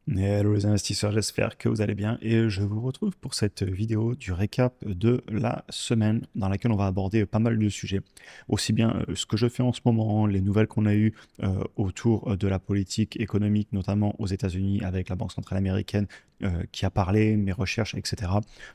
Hello les investisseurs, j'espère que vous allez bien et je vous retrouve pour cette vidéo du récap de la semaine dans laquelle on va aborder pas mal de sujets. Aussi bien ce que je fais en ce moment, les nouvelles qu'on a eues autour de la politique économique, notamment aux États-Unis avec la Banque centrale américaine qui a parlé, mes recherches, etc.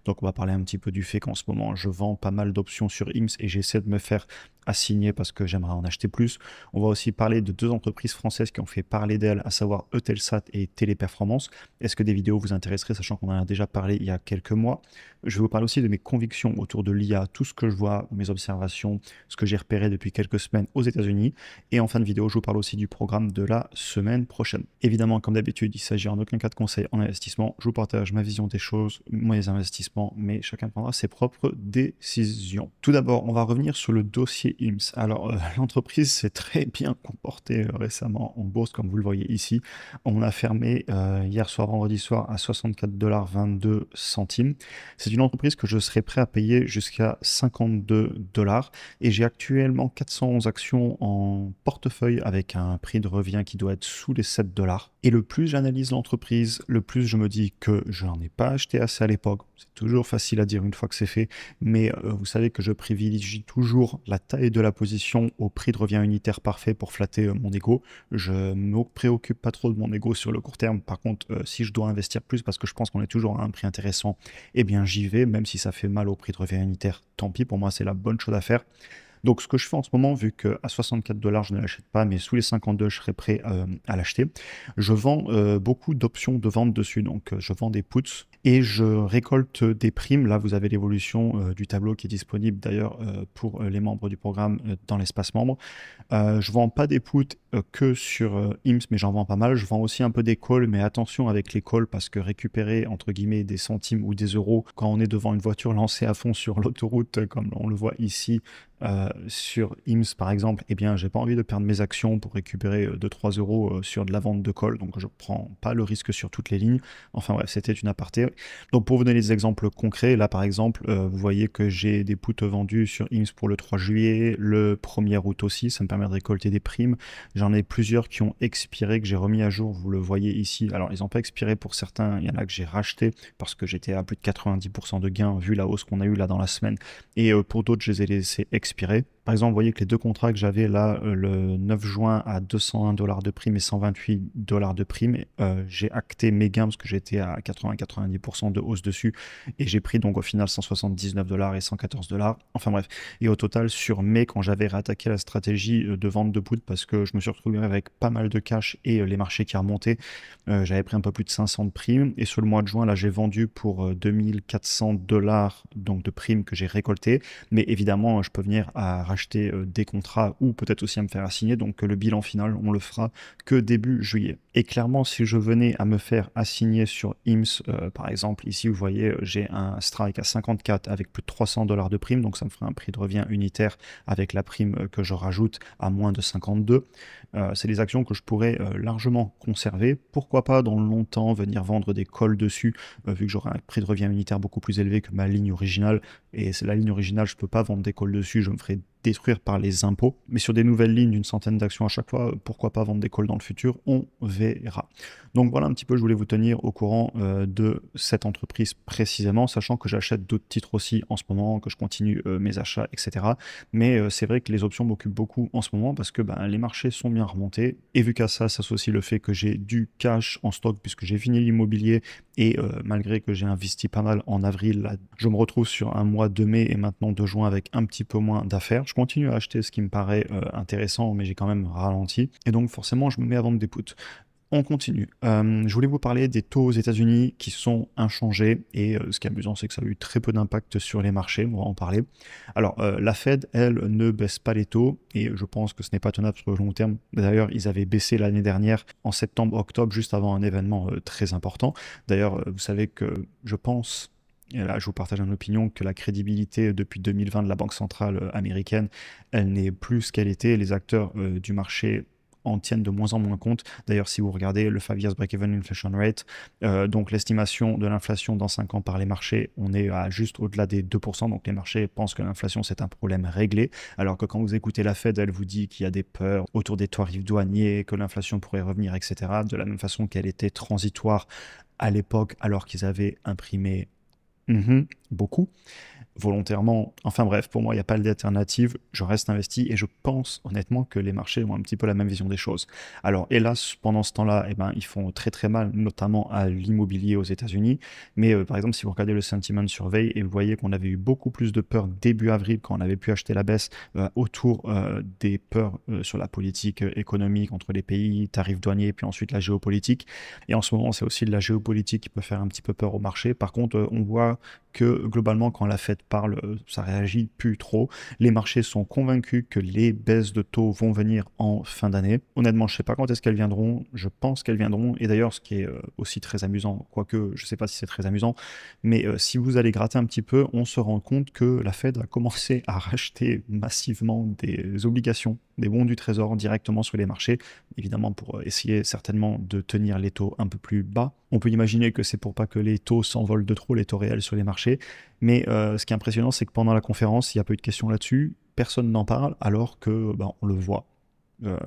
Donc on va parler un petit peu du fait qu'en ce moment je vends pas mal d'options sur IMS et j'essaie de me faire assigner parce que j'aimerais en acheter plus. On va aussi parler de deux entreprises françaises qui ont fait parler d'elles, à savoir Eutelsat et Téléperformance. Est-ce que des vidéos vous intéresseraient, sachant qu'on en a déjà parlé il y a quelques mois? Je vais vous parler aussi de mes convictions autour de l'IA, tout ce que je vois, mes observations, ce que j'ai repéré depuis quelques semaines aux États-Unis. Et en fin de vidéo, je vous parle aussi du programme de la semaine prochaine. Évidemment, comme d'habitude, il s'agit en aucun cas de conseil en investissement. Je vous partage ma vision des choses, mes investissements, mais chacun prendra ses propres décisions. Tout d'abord, on va revenir sur le dossier IMSS. Alors, l'entreprise s'est très bien comportée récemment en bourse, comme vous le voyez ici. On a fermé hier soir, vendredi soir, à 64,22 $. C'est une entreprise que je serais prêt à payer jusqu'à 52 $ et j'ai actuellement 411 actions en portefeuille avec un prix de revient qui doit être sous les 7 $. Et le plus j'analyse l'entreprise, le plus je me dis que je n'en ai pas acheté assez à l'époque. C'est toujours facile à dire une fois que c'est fait, mais vous savez que je privilégie toujours la taille de la position au prix de revient unitaire parfait pour flatter mon ego. Je ne me préoccupe pas trop de mon ego sur le court terme. Par contre, si je dois investir plus parce que je pense qu'on est toujours à un prix intéressant, eh bien j'y vais, même si ça fait mal au prix de revient unitaire. Tant pis, pour moi c'est la bonne chose à faire. Donc, ce que je fais en ce moment, vu qu'à 64 $, je ne l'achète pas, mais sous les 52, je serai prêt à l'acheter, je vends beaucoup d'options de vente dessus. Donc, je vends des puts et je récolte des primes. Là, vous avez l'évolution du tableau qui est disponible d'ailleurs pour les membres du programme dans l'espace membre. Je vends pas des puts que sur IMSS, mais j'en vends pas mal. Je vends aussi un peu des calls, mais attention avec les calls parce que récupérer entre guillemets des centimes ou des euros quand on est devant une voiture lancée à fond sur l'autoroute, comme on le voit ici sur IMSS par exemple, eh bien j'ai pas envie de perdre mes actions pour récupérer 2-3 euros sur de la vente de calls, donc je prends pas le risque sur toutes les lignes. Enfin bref, c'était une aparté. Donc pour vous donner des exemples concrets, là par exemple, vous voyez que j'ai des puts vendus sur IMSS pour le 3 juillet, le 1er août aussi, ça me permet de récolter des primes. J'en ai plusieurs qui ont expiré, que j'ai remis à jour, vous le voyez ici. Alors ils n'ont pas expiré pour certains, il y en a que j'ai racheté parce que j'étais à plus de 90% de gains vu la hausse qu'on a eue là dans la semaine. Et pour d'autres, je les ai laissés expirer. Par exemple, vous voyez que les deux contrats que j'avais là, le 9 juin à 201 $ de prime et 128 $ de prime, j'ai acté mes gains parce que j'étais à 80-90% de hausse dessus et j'ai pris donc au final 179 $ et 114 $. Enfin bref. Et au total, sur mai, quand j'avais réattaqué la stratégie de vente de put parce que je me suis retrouvé avec pas mal de cash et les marchés qui remontaient, j'avais pris un peu plus de 500 de primes. Et sur le mois de juin, là, j'ai vendu pour 2400 $ donc de primes que j'ai récoltées. Mais évidemment, je peux venir à racheter des contrats ou peut-être aussi à me faire assigner. Donc le bilan final, on le fera que début juillet. Et clairement, si je venais à me faire assigner sur IMSS, par exemple, ici vous voyez, j'ai un strike à 54 avec plus de 300 $ de prime. Donc ça me ferait un prix de revient unitaire avec la prime que je rajoute à moins de 52. C'est des actions que je pourrais largement conserver. Pourquoi pas dans le longtemps venir vendre des calls dessus, vu que j'aurai un prix de revient unitaire beaucoup plus élevé que ma ligne originale. Et c'est la ligne originale, je ne peux pas vendre des calls dessus, je me ferai détruire par les impôts. Mais sur des nouvelles lignes d'une centaine d'actions à chaque fois, pourquoi pas vendre des calls dans le futur? On verra. Donc voilà un petit peu, je voulais vous tenir au courant de cette entreprise précisément, sachant que j'achète d'autres titres aussi en ce moment, que je continue mes achats, etc. Mais c'est vrai que les options m'occupent beaucoup en ce moment parce que ben, les marchés sont bien remontés. Et vu qu'à ça s'associe le fait que j'ai du cash en stock puisque j'ai fini l'immobilier et malgré que j'ai investi pas mal en avril, là, je me retrouve sur un mois de mai et maintenant de juin avec un petit peu moins d'affaires. Je continue à acheter ce qui me paraît intéressant, mais j'ai quand même ralenti. Et donc forcément, je me mets à vendre des puts. On continue. Je voulais vous parler des taux aux États-Unis qui sont inchangés et ce qui est amusant, c'est que ça a eu très peu d'impact sur les marchés. On va en parler. Alors, la Fed, elle, ne baisse pas les taux et je pense que ce n'est pas tenable sur le long terme. D'ailleurs, ils avaient baissé l'année dernière en septembre-octobre, juste avant un événement très important. D'ailleurs, vous savez que je pense. Et là, je vous partage une opinion que la crédibilité depuis 2020 de la Banque centrale américaine, elle n'est plus ce qu'elle était. Les acteurs du marché en tiennent de moins en moins compte. D'ailleurs, si vous regardez le 5 years break-even inflation rate, donc l'estimation de l'inflation dans 5 ans par les marchés, on est à juste au-delà des 2%. Donc les marchés pensent que l'inflation, c'est un problème réglé. Alors que quand vous écoutez la Fed, elle vous dit qu'il y a des peurs autour des tarifs douaniers, que l'inflation pourrait revenir, etc. De la même façon qu'elle était transitoire à l'époque, alors qu'ils avaient imprimé beaucoup volontairement. Enfin bref, pour moi, il n'y a pas d'alternative. Je reste investi et je pense honnêtement que les marchés ont un petit peu la même vision des choses. Alors hélas, pendant ce temps-là, eh ben, ils font très très mal, notamment à l'immobilier aux États-Unis. Mais par exemple, si vous regardez le sentiment survey et vous voyez qu'on avait eu beaucoup plus de peur début avril quand on avait pu acheter la baisse autour des peurs sur la politique économique entre les pays, tarifs douaniers, puis ensuite la géopolitique. Et en ce moment, c'est aussi de la géopolitique qui peut faire un petit peu peur au marché. Par contre, on voit que globalement, quand la Fed parle, ça réagit plus trop. Les marchés sont convaincus que les baisses de taux vont venir en fin d'année. Honnêtement, je ne sais pas quand est-ce qu'elles viendront. Je pense qu'elles viendront. Et d'ailleurs, ce qui est aussi très amusant, quoique je ne sais pas si c'est très amusant, mais si vous allez gratter un petit peu, on se rend compte que la Fed a commencé à racheter massivement des obligations, des bons du trésor directement sur les marchés, évidemment pour essayer certainement de tenir les taux un peu plus bas. On peut imaginer que c'est pour pas que les taux s'envolent de trop, les taux réels sur les marchés. Mais ce qui est impressionnant, c'est que pendant la conférence, il n'y a pas eu de questions là-dessus. Personne n'en parle, alors que on le voit.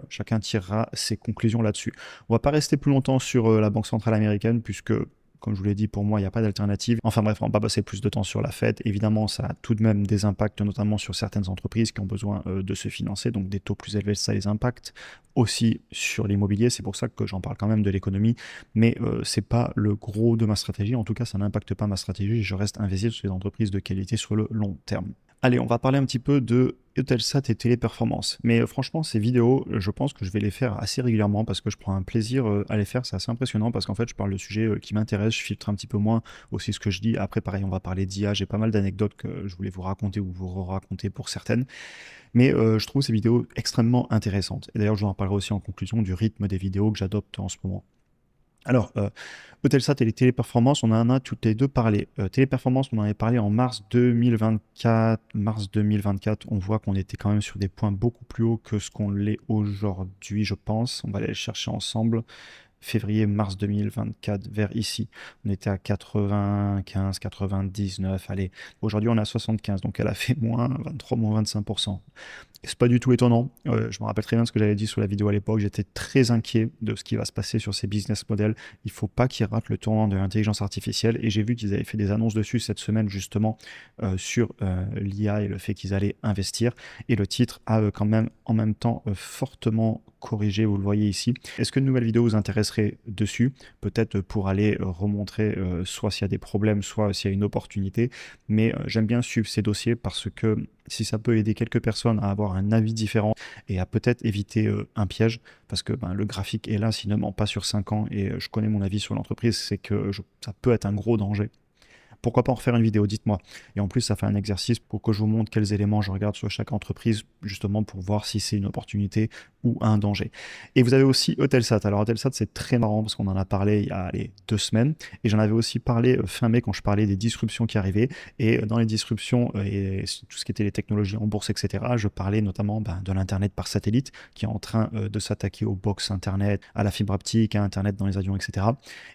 Chacun tirera ses conclusions là-dessus. On va pas rester plus longtemps sur la Banque centrale américaine, puisque, comme je vous l'ai dit, pour moi, il n'y a pas d'alternative. Enfin bref, on va pas passer plus de temps sur la Fed. Évidemment, ça a tout de même des impacts, notamment sur certaines entreprises qui ont besoin de se financer. Donc des taux plus élevés, ça les impacte aussi sur l'immobilier. C'est pour ça que j'en parle quand même de l'économie. Mais c'est pas le gros de ma stratégie. En tout cas, ça n'impacte pas ma stratégie. Je reste investi sur les entreprises de qualité sur le long terme. Allez, on va parler un petit peu de Eutelsat et Téléperformance. Mais franchement, ces vidéos, je pense que je vais les faire assez régulièrement parce que je prends un plaisir à les faire. C'est assez impressionnant parce qu'en fait, je parle de sujets qui m'intéressent. Je filtre un petit peu moins aussi ce que je dis. Après, pareil, on va parler d'IA. J'ai pas mal d'anecdotes que je voulais vous raconter ou vous raconter pour certaines. Mais je trouve ces vidéos extrêmement intéressantes. Et d'ailleurs, je vous en parlerai aussi en conclusion du rythme des vidéos que j'adopte en ce moment. Alors, Eutelsat et les téléperformances, on en a toutes les deux parlé. Téléperformance, on en avait parlé en mars 2024. Mars 2024, on voit qu'on était quand même sur des points beaucoup plus hauts que ce qu'on l'est aujourd'hui, je pense. On va aller les chercher ensemble. Février-mars 2024, vers ici. On était à 95, 99, allez. Aujourd'hui, on est à 75, donc elle a fait moins 23, moins 25%. C'est pas du tout étonnant. Je me rappelle très bien ce que j'avais dit sur la vidéo à l'époque. J'étais très inquiet de ce qui va se passer sur ces business models. Il faut pas qu'ils ratent le tournant de l'intelligence artificielle. Et j'ai vu qu'ils avaient fait des annonces dessus cette semaine, justement, sur l'IA et le fait qu'ils allaient investir. Et le titre a quand même, en même temps, fortement corrigé. Vous le voyez ici. Est-ce qu'une nouvelle vidéo vous intéresserait dessus? Peut-être pour aller remontrer soit s'il y a des problèmes, soit s'il y a une opportunité. Mais j'aime bien suivre ces dossiers parce que si ça peut aider quelques personnes à avoir un avis différent et à peut-être éviter un piège, parce que le graphique est là, s'il ne ment pas sur 5 ans, et je connais mon avis sur l'entreprise, c'est que ça peut être un gros danger. Pourquoi pas en refaire une vidéo, dites-moi. Et en plus, ça fait un exercice pour que je vous montre quels éléments je regarde sur chaque entreprise, justement pour voir si c'est une opportunité ou un danger. Et vous avez aussi Eutelsat. Alors Eutelsat, c'est très marrant parce qu'on en a parlé il y a 2 semaines. Et j'en avais aussi parlé fin mai quand je parlais des disruptions qui arrivaient. Et dans les disruptions et tout ce qui était les technologies en bourse, etc., je parlais notamment de l'Internet par satellite qui est en train de s'attaquer aux box Internet, à la fibre optique, à Internet dans les avions, etc.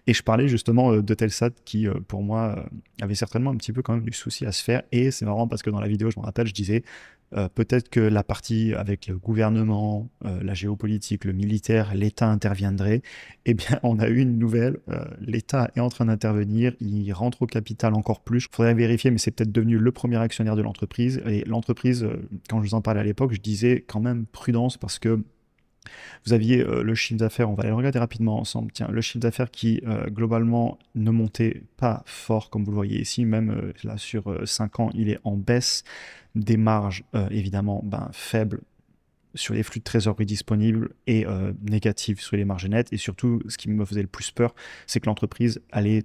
Et je parlais justement d'Eutelsat qui, pour moi, avait certainement un petit peu quand même du souci à se faire. Et c'est marrant parce que dans la vidéo, je me rappelle, je disais peut-être que la partie avec le gouvernement, la géopolitique, le militaire, l'État interviendrait. Eh bien, on a eu une nouvelle. L'État est en train d'intervenir. Il rentre au capital encore plus. Il faudrait vérifier, mais c'est peut-être devenu le premier actionnaire de l'entreprise. Et l'entreprise, quand je vous en parlais à l'époque, je disais quand même prudence parce que vous aviez le chiffre d'affaires, on va aller le regarder rapidement ensemble. Tiens, le chiffre d'affaires qui globalement ne montait pas fort, comme vous le voyez ici, même là sur 5 ans, il est en baisse. Des marges évidemment faibles sur les flux de trésorerie disponibles et négatives sur les marges nettes. Et surtout, ce qui me faisait le plus peur, c'est que l'entreprise allait,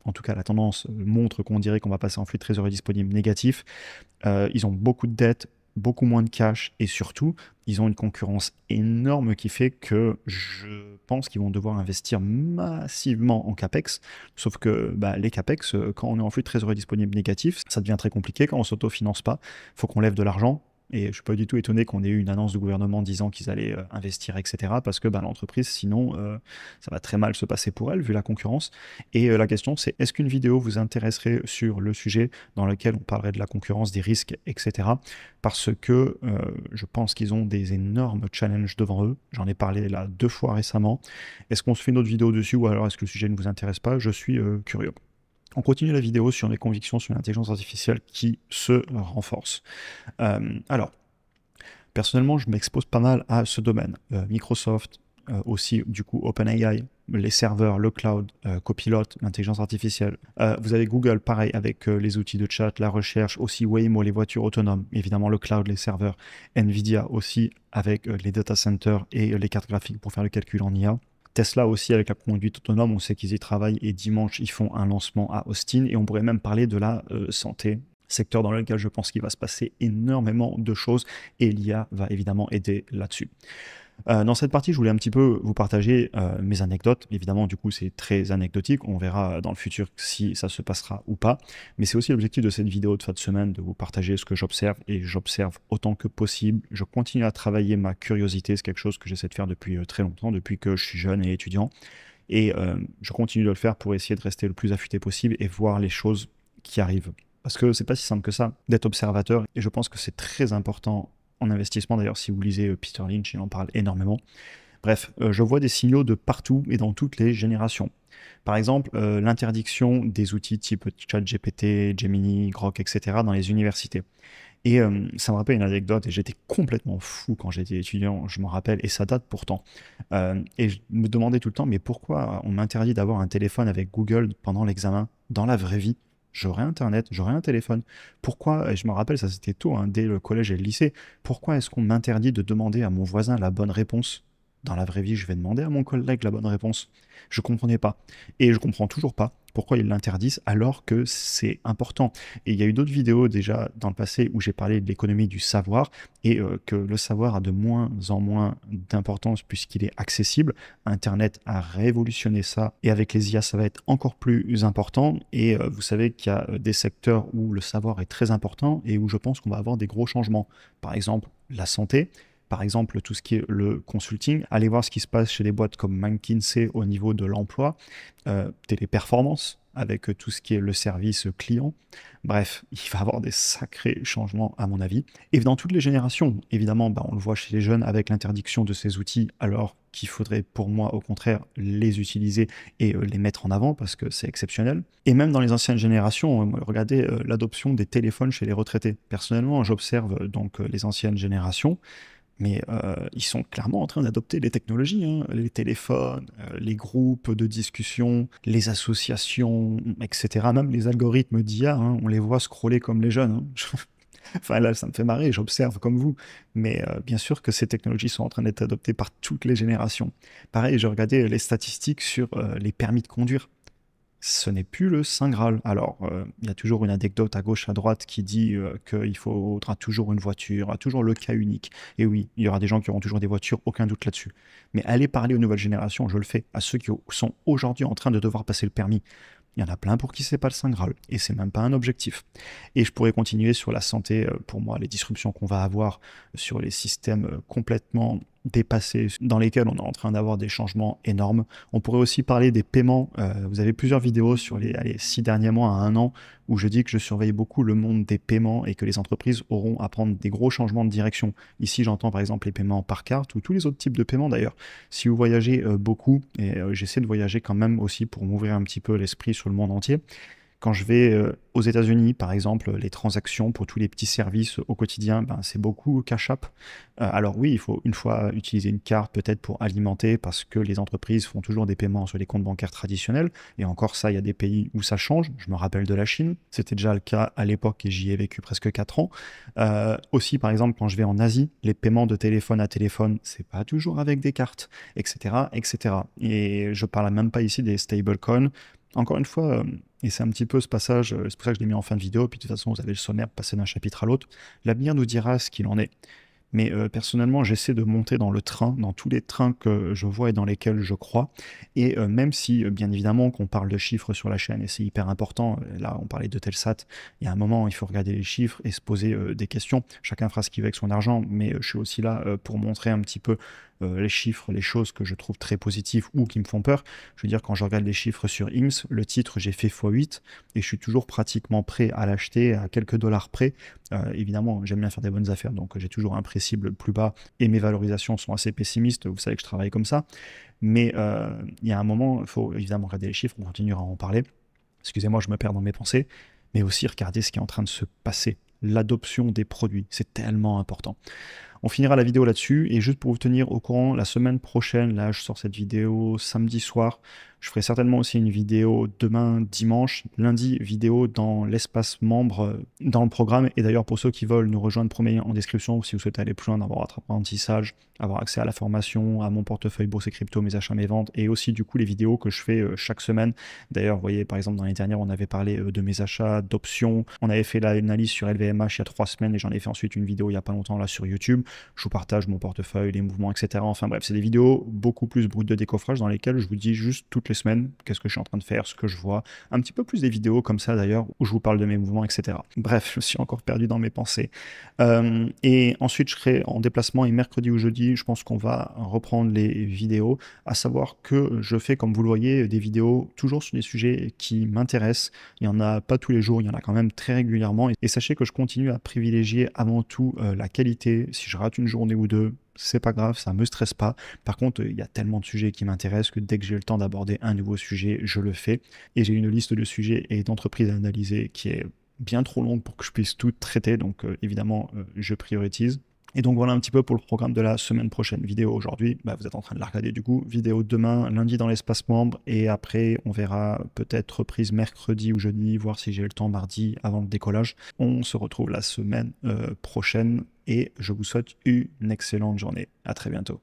en tout cas la tendance montre qu'on dirait qu'on va passer en flux de trésorerie disponible négatif. Ils ont beaucoup de dettes, beaucoup moins de cash et surtout, ils ont une concurrence énorme qui fait que je pense qu'ils vont devoir investir massivement en CAPEX. Sauf que les CAPEX, quand on est en flux de trésorerie disponible négatif, ça devient très compliqué. Quand on ne s'autofinance pas, il faut qu'on lève de l'argent. Et je ne suis pas du tout étonné qu'on ait eu une annonce du gouvernement disant qu'ils allaient investir, etc. Parce que l'entreprise, sinon, ça va très mal se passer pour elle, vu la concurrence. Et la question, c'est est-ce qu'une vidéo vous intéresserait sur le sujet dans lequel on parlerait de la concurrence, des risques, etc. Parce que je pense qu'ils ont des énormes challenges devant eux. J'en ai parlé là 2 fois récemment. Est-ce qu'on se fait une autre vidéo dessus ou alors est-ce que le sujet ne vous intéresse pas? Je suis curieux. On continue la vidéo sur mes convictions sur l'intelligence artificielle qui se renforce. Alors, personnellement, je m'expose pas mal à ce domaine. Microsoft, aussi du coup OpenAI, les serveurs, le cloud, Copilot, l'intelligence artificielle. Vous avez Google, pareil, avec les outils de chat, la recherche, aussi Waymo, les voitures autonomes, évidemment le cloud, les serveurs. Nvidia aussi avec les data centers et les cartes graphiques pour faire le calcul en IA. Tesla aussi avec la conduite autonome, on sait qu'ils y travaillent et dimanche ils font un lancement à Austin et on pourrait même parler de la santé, secteur dans lequel je pense qu'il va se passer énormément de choses et l'IA va évidemment aider là-dessus. Dans cette partie, je voulais un petit peu vous partager mes anecdotes. Évidemment, du coup, c'est très anecdotique. On verra dans le futur si ça se passera ou pas. Mais c'est aussi l'objectif de cette vidéo de fin de semaine, de vous partager ce que j'observe. Et j'observe autant que possible. Je continue à travailler ma curiosité. C'est quelque chose que j'essaie de faire depuis très longtemps, depuis que je suis jeune et étudiant. Et je continue de le faire pour essayer de rester le plus affûté possible et voir les choses qui arrivent. Parce que c'est pas si simple que ça d'être observateur. Et je pense que c'est très important en investissement. D'ailleurs, si vous lisez Peter Lynch, il en parle énormément. Bref, je vois des signaux de partout et dans toutes les générations. Par exemple, l'interdiction des outils type ChatGPT, Gemini, Grok, etc. dans les universités. Et ça me rappelle une anecdote, et j'étais complètement fou quand j'étais étudiant, je m'en rappelle, et ça date pourtant. Et je me demandais tout le temps, mais pourquoi on m'interdit d'avoir un téléphone avec Google pendant l'examen, dans la vraie vie? J'aurais Internet, j'aurais un téléphone. Pourquoi, et je me rappelle, ça c'était tôt, hein, dès le collège et le lycée, pourquoi est-ce qu'on m'interdit de demander à mon voisin la bonne réponse? Dans la vraie vie, je vais demander à mon collègue la bonne réponse. Je ne comprenais pas. Et je comprends toujours pas pourquoi ils l'interdisent alors que c'est important. Et il y a eu d'autres vidéos déjà dans le passé où j'ai parlé de l'économie du savoir et que le savoir a de moins en moins d'importance puisqu'il est accessible. Internet a révolutionné ça et avec les IA, ça va être encore plus important. Et vous savez qu'il y a des secteurs où le savoir est très important et où je pense qu'on va avoir des gros changements. Par exemple, la santé. Par exemple, tout ce qui est le consulting, allez voir ce qui se passe chez des boîtes comme McKinsey au niveau de l'emploi, Téléperformance, avec tout ce qui est le service client. Bref, il va y avoir des sacrés changements à mon avis. Et dans toutes les générations, évidemment, on le voit chez les jeunes avec l'interdiction de ces outils, alors qu'il faudrait pour moi au contraire les utiliser et les mettre en avant parce que c'est exceptionnel. Et même dans les anciennes générations, regardez l'adoption des téléphones chez les retraités. Personnellement, j'observe donc les anciennes générations. Mais ils sont clairement en train d'adopter les technologies, hein, les téléphones, les groupes de discussion, les associations, etc. Même les algorithmes d'IA, hein, on les voit scroller comme les jeunes. Hein. Enfin là, ça me fait marrer, j'observe comme vous. Mais bien sûr que ces technologies sont en train d'être adoptées par toutes les générations. Pareil, je regardais les statistiques sur les permis de conduire. Ce n'est plus le Saint Graal. Alors, il y a toujours une anecdote à gauche, à droite qui dit qu'il faudra toujours une voiture, toujours le cas unique. Et oui, il y aura des gens qui auront toujours des voitures, aucun doute là-dessus. Mais allez parler aux nouvelles générations, je le fais, à ceux qui sont aujourd'hui en train de devoir passer le permis. Il y en a plein pour qui c'est pas le Saint Graal, et c'est même pas un objectif. Et je pourrais continuer sur la santé, pour moi, les disruptions qu'on va avoir sur les systèmes complètement dépassés, dans lesquels on est en train d'avoir des changements énormes. On pourrait aussi parler des paiements. Vous avez plusieurs vidéos sur les 6 derniers mois à 1 an, où je dis que je surveille beaucoup le monde des paiements et que les entreprises auront à prendre des gros changements de direction. Ici, j'entends par exemple les paiements par carte, ou tous les autres types de paiements d'ailleurs. Si vous voyagez beaucoup, et j'essaie de voyager quand même aussi pour m'ouvrir un petit peu l'esprit sur le monde entier, quand je vais aux États-Unis, par exemple, les transactions pour tous les petits services au quotidien, c'est beaucoup Cash App. Alors oui, il faut une fois utiliser une carte peut-être pour alimenter parce que les entreprises font toujours des paiements sur les comptes bancaires traditionnels. Et encore ça, il y a des pays où ça change. Je me rappelle de la Chine. C'était déjà le cas à l'époque et j'y ai vécu presque 4 ans. Aussi, par exemple, quand je vais en Asie, les paiements de téléphone à téléphone, c'est pas toujours avec des cartes, etc., etc. Et je parle même pas ici des stablecoins. Encore une fois, et c'est un petit peu ce passage, c'est pour ça que je l'ai mis en fin de vidéo, puis de toute façon vous avez le sommaire, passer d'un chapitre à l'autre, l'avenir nous dira ce qu'il en est. mais personnellement, j'essaie de monter dans le train, dans tous les trains que je vois et dans lesquels je crois. Et même si, bien évidemment, qu'on parle de chiffres sur la chaîne, et c'est hyper important, là, on parlait de Telsat, il y a un moment, il faut regarder les chiffres et se poser des questions. Chacun fera ce qu'il veut avec son argent, mais je suis aussi là pour montrer un petit peu les chiffres, les choses que je trouve très positives ou qui me font peur. Je veux dire, quand je regarde les chiffres sur IMSS, le titre, j'ai fait x8 et je suis toujours pratiquement prêt à l'acheter à quelques dollars près. Évidemment, j'aime bien faire des bonnes affaires, donc j'ai toujours un prix cible plus bas et mes valorisations sont assez pessimistes. Vous savez que je travaille comme ça. Mais il y a un moment, il faut évidemment regarder les chiffres, on continuera à en parler. Excusez-moi, je me perds dans mes pensées, mais aussi regarder ce qui est en train de se passer. L'adoption des produits, c'est tellement important. On finira la vidéo là-dessus, et juste pour vous tenir au courant, la semaine prochaine, là je sors cette vidéo samedi soir, je ferai certainement aussi une vidéo demain dimanche, lundi vidéo dans l'espace membre dans le programme, et d'ailleurs pour ceux qui veulent nous rejoindre, premier en description, si vous souhaitez aller plus loin dans votre apprentissage, avoir accès à la formation, à mon portefeuille bourse et crypto, mes achats, mes ventes, et aussi du coup les vidéos que je fais chaque semaine. D'ailleurs, vous voyez, par exemple dans l'année dernière, on avait parlé de mes achats, d'options, on avait fait l'analyse sur LVMH il y a 3 semaines, et j'en ai fait ensuite une vidéo il n'y a pas longtemps là sur YouTube. Je vous partage mon portefeuille, les mouvements, etc. Enfin bref, c'est des vidéos beaucoup plus brutes de décoffrage dans lesquelles je vous dis juste toutes les semaines qu'est-ce que je suis en train de faire, ce que je vois. Un petit peu plus des vidéos comme ça d'ailleurs, où je vous parle de mes mouvements, etc. Bref, je suis encore perdu dans mes pensées. Et ensuite, je serai en déplacement et mercredi ou jeudi, je pense qu'on va reprendre les vidéos, à savoir que je fais, comme vous le voyez, des vidéos toujours sur des sujets qui m'intéressent. Il n'y en a pas tous les jours, il y en a quand même très régulièrement. Et sachez que je continue à privilégier avant tout la qualité. Si je rate une journée ou deux, c'est pas grave, ça me stresse pas. Par contre, il y a tellement de sujets qui m'intéressent que dès que j'ai le temps d'aborder un nouveau sujet, je le fais. Et j'ai une liste de sujets et d'entreprises à analyser qui est bien trop longue pour que je puisse tout traiter, donc évidemment, je priorise. Et donc voilà un petit peu pour le programme de la semaine prochaine. Vidéo aujourd'hui, vous êtes en train de la regarder du coup. Vidéo demain, lundi dans l'espace membre. Et après, on verra peut-être reprise mercredi ou jeudi, voir si j'ai le temps mardi avant le décollage. On se retrouve la semaine prochaine et je vous souhaite une excellente journée. À très bientôt.